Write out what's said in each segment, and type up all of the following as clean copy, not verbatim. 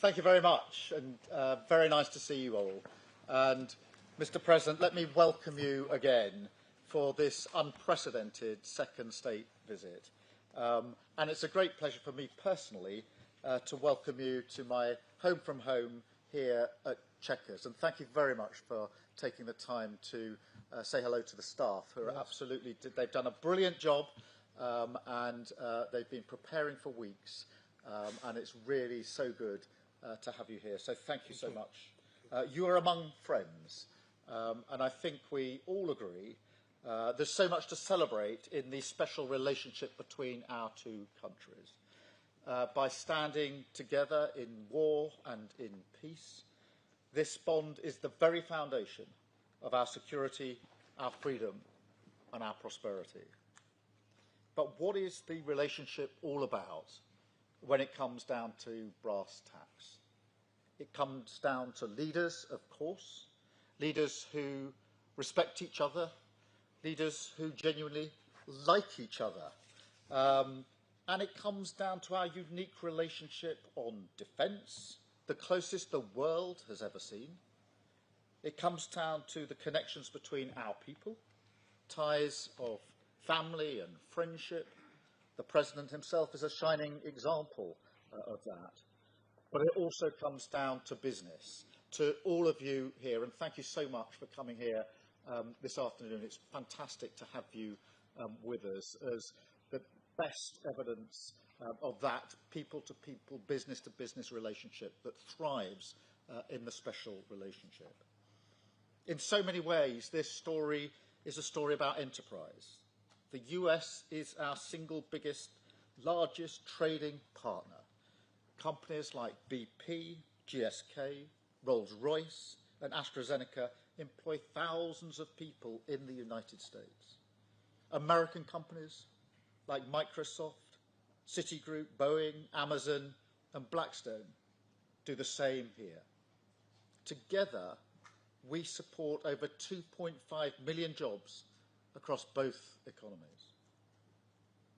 Thank you very much, and very nice to see you all. And Mr. President, let me welcome you again for this unprecedented second state visit. And it's a great pleasure for me personally to welcome you to my home from home here at Chequers. And thank you very much for taking the time to say hello to the staff, who are absolutely, they've done a brilliant job, and they've been preparing for weeks. And it's really so good to have you here. So thank you so much. You are among friends, and I think we all agree there's so much to celebrate in the special relationship between our two countries. By standing together in war and in peace, this bond is the very foundation of our security, our freedom, and our prosperity. But what is the relationship all about when it comes down to brass tacks? It comes down to leaders, of course, leaders who respect each other, leaders who genuinely like each other. And it comes down to our unique relationship on defence, the closest the world has ever seen. It comes down to the connections between our people, ties of family and friendship. The President himself is a shining example of that. But it also comes down to business, to all of you here, and thank you so much for coming here this afternoon. It's fantastic to have you with us as the best evidence of that people-to-people, business-to-business relationship that thrives in the special relationship. In so many ways, this story is a story about enterprise. The US is our single biggest, largest trading partner. Companies like BP, GSK, Rolls-Royce and AstraZeneca employ thousands of people in the United States. American companies like Microsoft, Citigroup, Boeing, Amazon and Blackstone do the same here. Together, we support over 2.5 million jobs across both economies.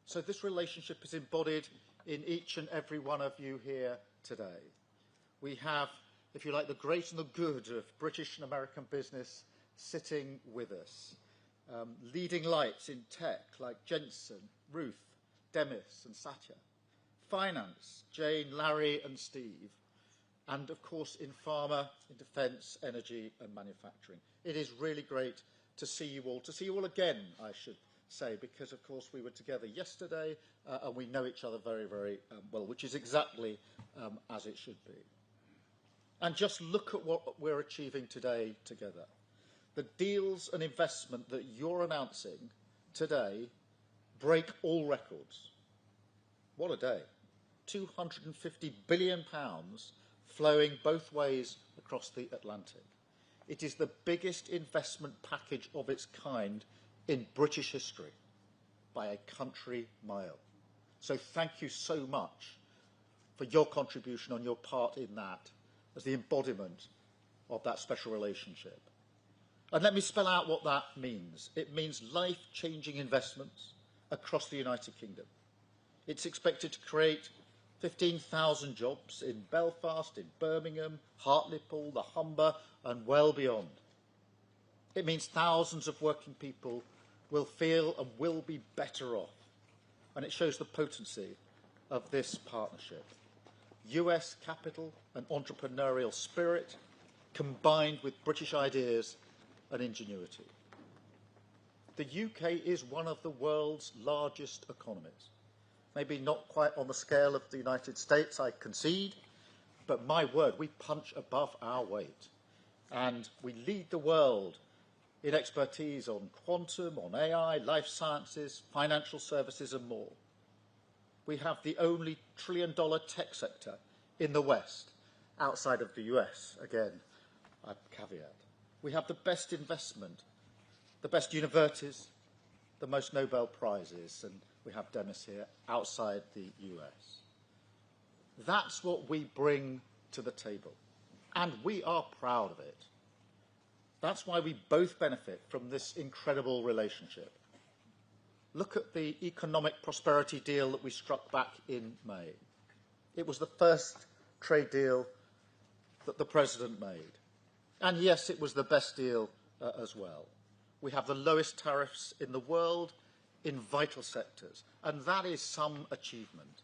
So this relationship is embodied in each and every one of you here today. We have, if you like, the great and the good of British and American business sitting with us. Leading lights in tech like Jensen, Ruth, Demis and Satya. Finance, Jane, Larry and Steve. And of course in pharma, in defence, energy and manufacturing. It is really great to see you all again, I should say, because of course we were together yesterday and we know each other very, very well, which is exactly as it should be. And just look at what we're achieving today together. The deals and investment that you're announcing today break all records. What a day. £250 billion flowing both ways across the Atlantic. It is the biggest investment package of its kind in British history by a country mile. So thank you so much for your contribution on your part in that as the embodiment of that special relationship. And let me spell out what that means. It means life-changing investments across the United Kingdom. It's expected to create 15,000 jobs in Belfast, in Birmingham, Hartlepool, the Humber and well beyond. It means thousands of working people will feel and will be better off. And it shows the potency of this partnership. US capital and entrepreneurial spirit combined with British ideas and ingenuity. The UK is one of the world's largest economies. Maybe not quite on the scale of the United States, I concede, but my word, we punch above our weight. And we lead the world in expertise on quantum, on AI, life sciences, financial services and more. We have the only trillion-dollar tech sector in the West, outside of the US, again, a caveat. We have the best investment, the best universities, the most Nobel Prizes, and we have Demis here, outside the US. That's what we bring to the table, and we are proud of it. That's why we both benefit from this incredible relationship. Look at the economic prosperity deal that we struck back in May. It was the first trade deal that the President made. And yes, it was the best deal as well. We have the lowest tariffs in the world in vital sectors, and that is some achievement.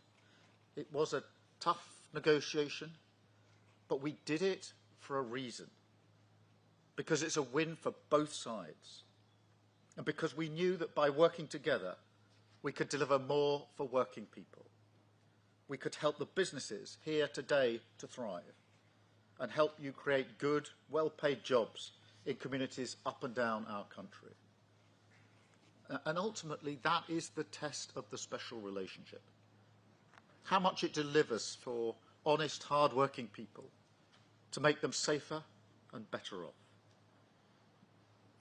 It was a tough negotiation, but we did it for a reason, because it's a win for both sides, and because we knew that by working together, we could deliver more for working people. We could help the businesses here today to thrive and help you create good, well-paid jobs in communities up and down our country. And ultimately, that is the test of the special relationship. How much it delivers for honest, hard-working people to make them safer and better off.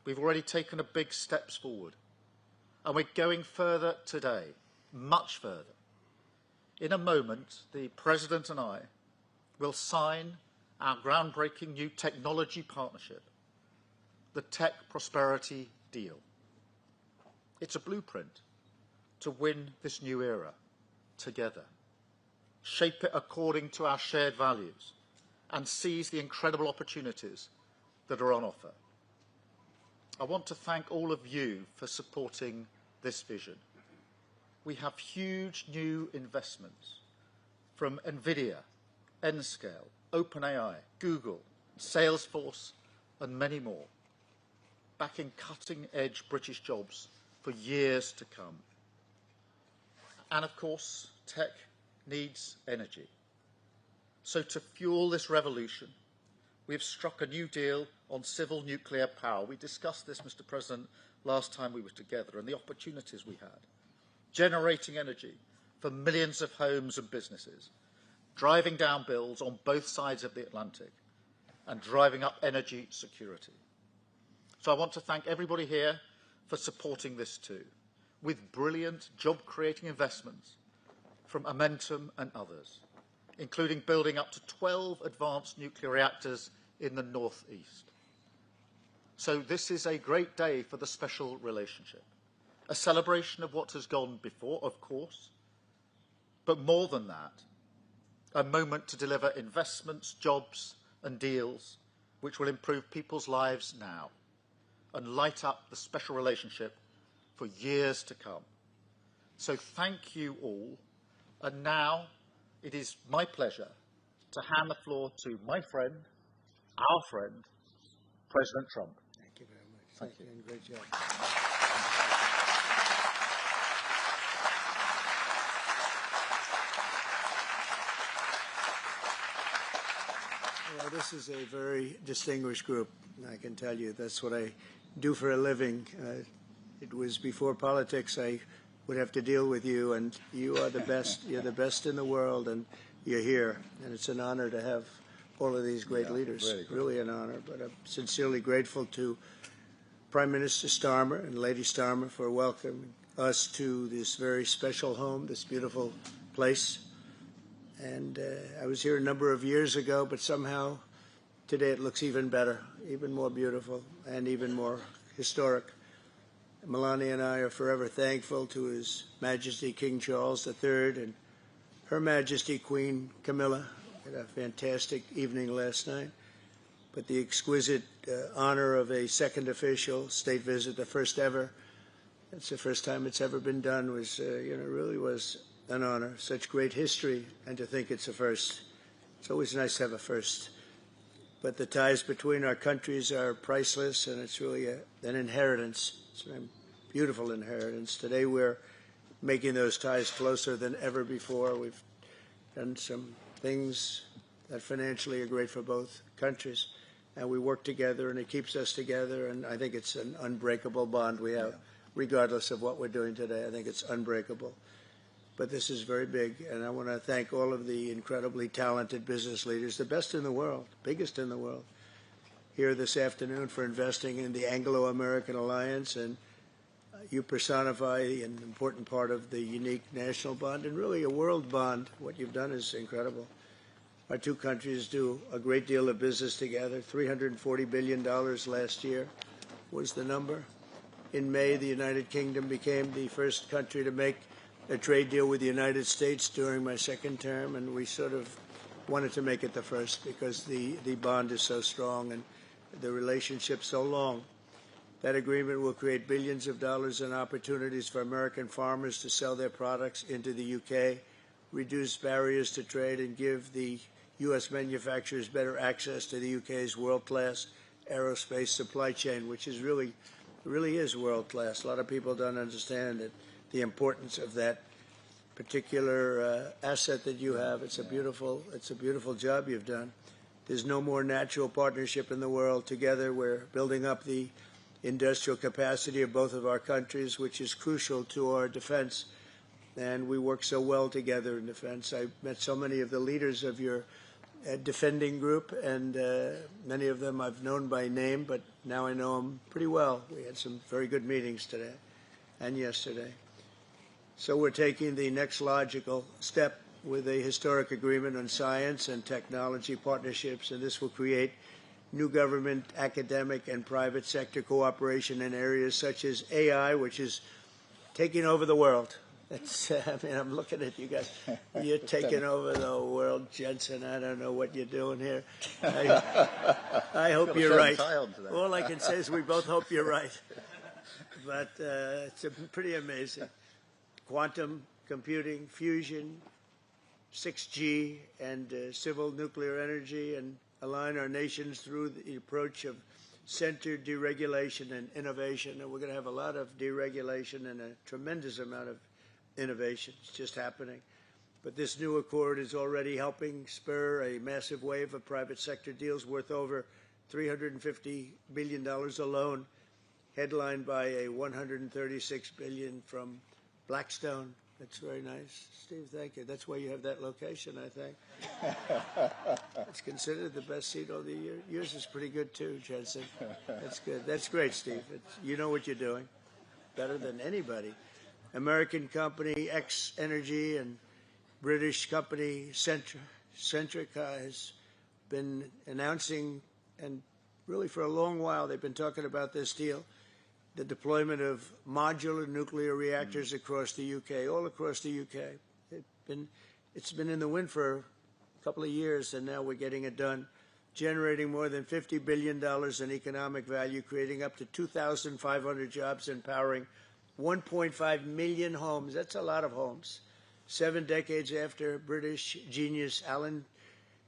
We've already taken a big steps forward, and we're going further today, much further. In a moment, the President and I will sign our groundbreaking new technology partnership, the Tech Prosperity Deal. It's a blueprint to win this new era together, shape it according to our shared values, and seize the incredible opportunities that are on offer. I want to thank all of you for supporting this vision. We have huge new investments from NVIDIA, Nscale, OpenAI, Google, Salesforce, and many more, backing cutting-edge British jobs for years to come. And of course, tech needs energy. So to fuel this revolution, we've struck a new deal on civil nuclear power. We discussed this, Mr. President, last time we were together, and the opportunities we had. Generating energy for millions of homes and businesses, driving down bills on both sides of the Atlantic, and driving up energy security. So I want to thank everybody here for supporting this too, with brilliant job-creating investments from Momentum and others, including building up to 12 advanced nuclear reactors in the northeast. So this is a great day for the special relationship, a celebration of what has gone before, of course, but more than that, a moment to deliver investments, jobs and deals which will improve people's lives now and light up the special relationship for years to come. So thank you all. And now it is my pleasure to hand the floor to my friend, our friend, President Trump. Thank you very much. Thank you, and great job. Well, this is a very distinguished group. I can tell you that's what I do for a living. It was before politics. I would have to deal with you, and you are the best. You're the best in the world, and you're here. And it's an honor to have all of these great leaders. Really an honor. But I'm sincerely grateful to Prime Minister Starmer and Lady Starmer for welcoming us to this very special home, this beautiful place. And I was here a number of years ago, but somehow today it looks even better, even more beautiful, and even more historic. Melania and I are forever thankful to His Majesty King Charles III and Her Majesty Queen Camilla. We had a fantastic evening last night. But the exquisite honor of a second official state visit, the first ever, that's the first time it's ever been done, was, really was an honor. Such great history, and to think it's a first. It's always nice to have a first. But the ties between our countries are priceless, and it's really an inheritance. It's a beautiful inheritance. Today we're making those ties closer than ever before. We've done some things that financially are great for both countries, and we work together, and it keeps us together, and I think it's an unbreakable bond we have, regardless of what we're doing today. I think it's unbreakable. But this is very big, and I want to thank all of the incredibly talented business leaders, the best in the world, biggest in the world, here this afternoon for investing in the Anglo-American Alliance, and you personify an important part of the unique national bond and really a world bond. What you've done is incredible. Our two countries do a great deal of business together. $340 billion last year was the number. In May, the United Kingdom became the first country to make a trade deal with the United States during my second term, and we sort of wanted to make it the first because the bond is so strong and the relationship so long. That agreement will create billions of dollars in opportunities for American farmers to sell their products into the UK, reduce barriers to trade, and give the U.S. manufacturers better access to the UK's world-class aerospace supply chain, which is really is world-class. A lot of people don't understand it, the importance of that particular asset that you have. It's a beautiful job you've done. There's no more natural partnership in the world. Together, we're building up the industrial capacity of both of our countries, which is crucial to our defense. And we work so well together in defense. I met so many of the leaders of your defending group, and many of them I've known by name, but now I know them pretty well. We had some very good meetings today and yesterday. So we're taking the next logical step with a historic agreement on science and technology partnerships, and this will create new government, academic, and private sector cooperation in areas such as AI, which is taking over the world. I'm looking at you guys. You're taking over the world, Jensen. I don't know what you're doing here. I hope you're right. All I can say is we both hope you're right. But it's pretty amazing. Quantum computing, fusion, 6G, and civil nuclear energy, and align our nations through the approach of centered deregulation and innovation. And we're going to have a lot of deregulation and a tremendous amount of innovation. It's just happening. But this new accord is already helping spur a massive wave of private sector deals worth over $350 billion alone, headlined by a $136 billion from Blackstone. That's very nice. Steve, thank you. That's why you have that location, I think. It's considered the best seat of the year. Yours is pretty good, too, Jensen. That's good. That's great, Steve. You know what you're doing better than anybody. American company X Energy and British company Centrica has been announcing, and really for a long while they've been talking about this deal, the deployment of modular nuclear reactors across the UK, all across the UK. It's been in the wind for a couple of years, and now we're getting it done, generating more than $50 billion in economic value, creating up to 2,500 jobs, and powering 1.5 million homes. That's a lot of homes. 7 decades after British genius Alan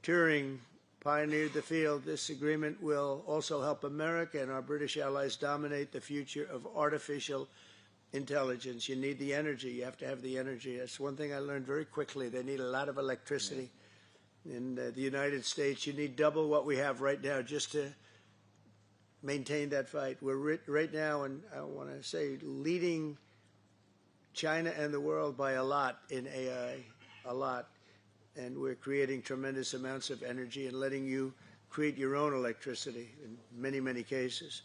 Turing pioneered the field, this agreement will also help America and our British allies dominate the future of artificial intelligence. You need the energy. You have to have the energy. That's one thing I learned very quickly. They need a lot of electricity. In the United States, you need double what we have right now just to maintain that fight. We're right now, and I want to say, leading China and the world by a lot in AI, a lot. And we're creating tremendous amounts of energy and letting you create your own electricity in many, many cases.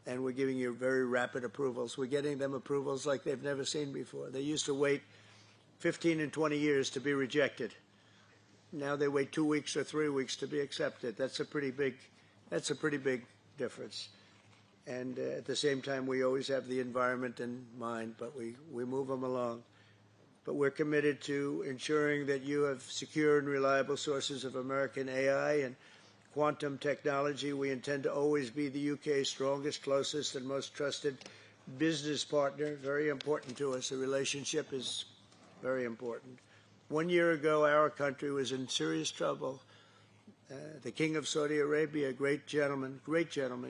And we're giving you very rapid approvals. We're getting them approvals like they've never seen before. They used to wait 15 and 20 years to be rejected. Now they wait 2 weeks or 3 weeks to be accepted. That's a pretty big difference. And at the same time, we always have the environment in mind, but we move them along. But we're committed to ensuring that you have secure and reliable sources of American AI and quantum technology. We intend to always be the UK's strongest, closest, and most trusted business partner. Very important to us. The relationship is very important. 1 year ago, our country was in serious trouble. The King of Saudi Arabia, a great gentleman,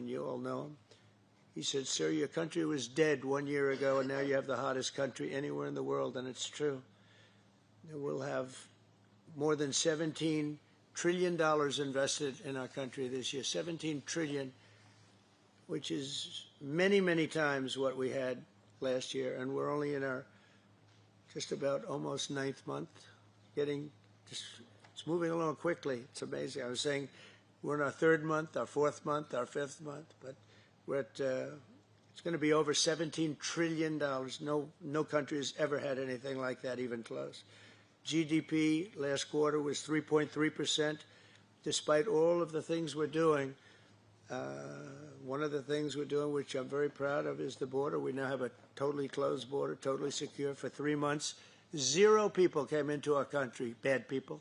you all know him. He said, "Sir, your country was dead 1 year ago, and now you have the hottest country anywhere in the world," and it's true. We'll have more than $17 trillion invested in our country this year, 17 trillion, which is many, many times what we had last year, and we're only in our just about almost 9th month, it's moving along quickly. It's amazing. I was saying we're in our 3rd month, our 4th month, our 5th month, but we're at, it's going to be over $17 trillion. No country has ever had anything like that, even close. GDP last quarter was 3.3%. Despite all of the things we're doing, one of the things we're doing, which I'm very proud of, is the border. We now have a totally closed border, totally secure for 3 months. 0 people came into our country, bad people.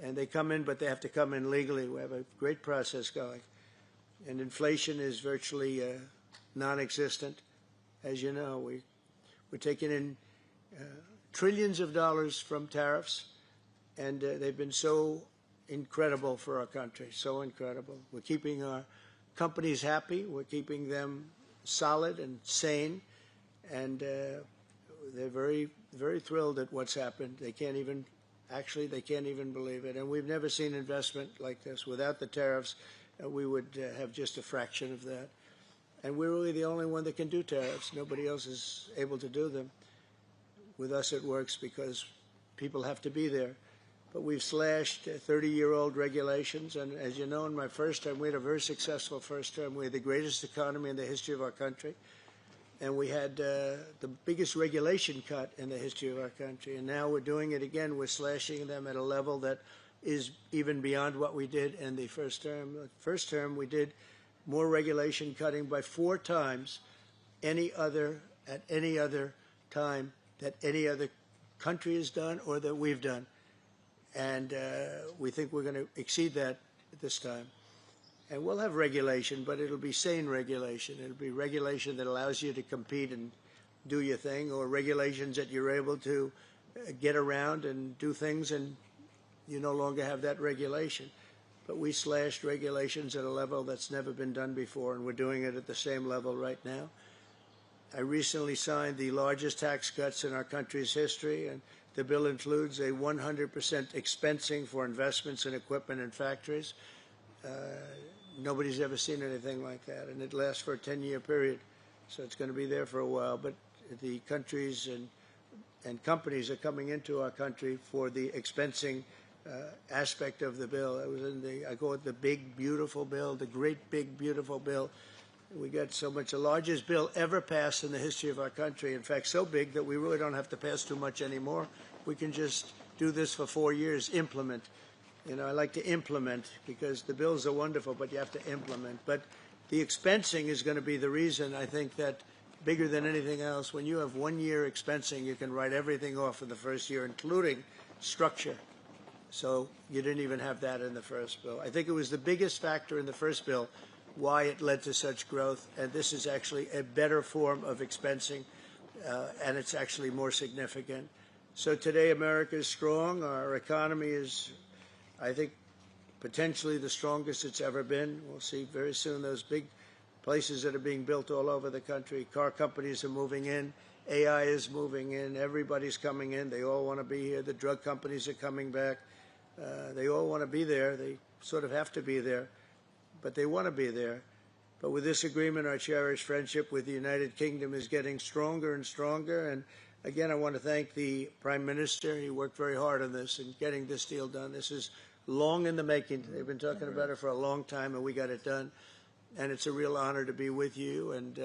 And they come in, but they have to come in legally. We have a great process going. And inflation is virtually non-existent. As you know, we're taking in trillions of dollars from tariffs, and they've been so incredible for our country, so incredible. We're keeping our companies happy. We're keeping them solid and sane, and they're very, very thrilled at what's happened. They can't even believe it. And we've never seen investment like this. Without the tariffs, we would have just a fraction of that. And we're really the only one that can do tariffs. Nobody else is able to do them. With us, it works because people have to be there. But we've slashed 30-year-old regulations. And as you know, in my first term, we had a very successful first term. We had the greatest economy in the history of our country. And we had the biggest regulation cut in the history of our country. And now we're doing it again. We're slashing them at a level that is even beyond what we did in the first term. The first term, we did more regulation cutting by 4 times at any other time that any other country has done or that we've done. And we think we're going to exceed that this time. And we'll have regulation, but it'll be sane regulation. It'll be regulation that allows you to compete and do your thing, or regulations that you're able to get around and do things and you no longer have that regulation. But we slashed regulations at a level that's never been done before, and we're doing it at the same level right now. I recently signed the largest tax cuts in our country's history, and the bill includes a 100% expensing for investments in equipment and factories. Nobody's ever seen anything like that, and it lasts for a 10-year period, so it's going to be there for a while. But the countries and companies are coming into our country for the expensing aspect of the bill. It was in I call it the big, beautiful bill, the great, big, beautiful bill. We got so much, the largest bill ever passed in the history of our country. In fact, so big that we really don't have to pass too much anymore. We can just do this for 4 years, implement. You know, I like to implement because the bills are wonderful, but you have to implement. But the expensing is going to be the reason, I think, that bigger than anything else, when you have 1 year expensing, you can write everything off in the first year, including structure. So you didn't even have that in the first bill. I think it was the biggest factor in the first bill why it led to such growth, and this is actually a better form of expensing, and it's actually more significant. So today America is strong. Our economy is, I think, potentially the strongest it's ever been. We'll see very soon those big places that are being built all over the country. Car companies are moving in. AI is moving in. Everybody's coming in. They all want to be here. The drug companies are coming back. They all want to be there. They sort of have to be there, but they want to be there. But with this agreement, our cherished friendship with the United Kingdom is getting stronger and stronger. And again, I want to thank the Prime Minister. He worked very hard on this and getting this deal done. This is long in the making. They've been talking about it for a long time, and we got it done. And it's a real honor to be with you, and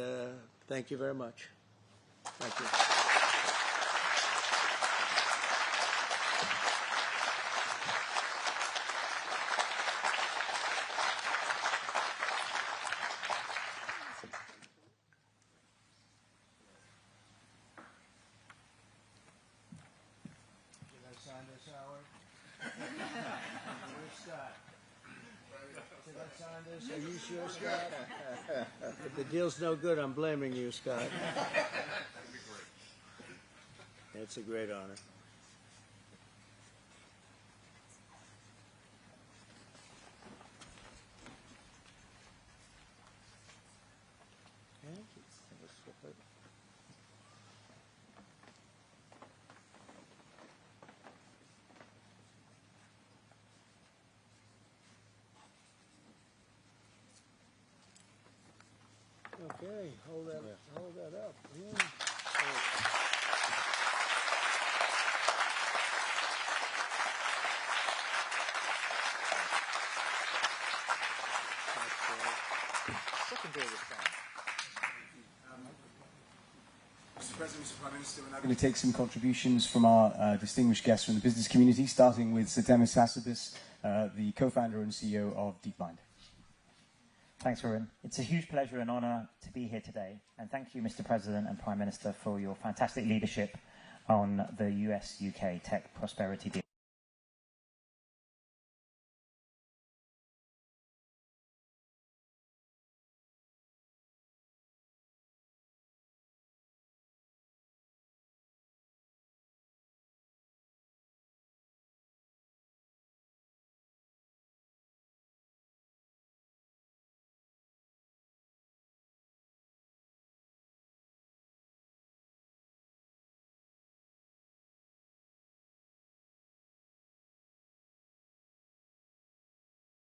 thank you very much. Thank you. Are you sure, Scott? If the deal's no good, I'm blaming you, Scott. It's a great honor. Okay, hold that up. Yeah. Mr. President, Mr. Prime Minister, we're now going to take some contributions from our distinguished guests from the business community, starting with Sir Demis Hassabis, the co-founder and CEO of DeepMind. Thanks, Varun. It's a huge pleasure and honour to be here today. And thank you, Mr. President and Prime Minister, for your fantastic leadership on the US-UK tech prosperity deal.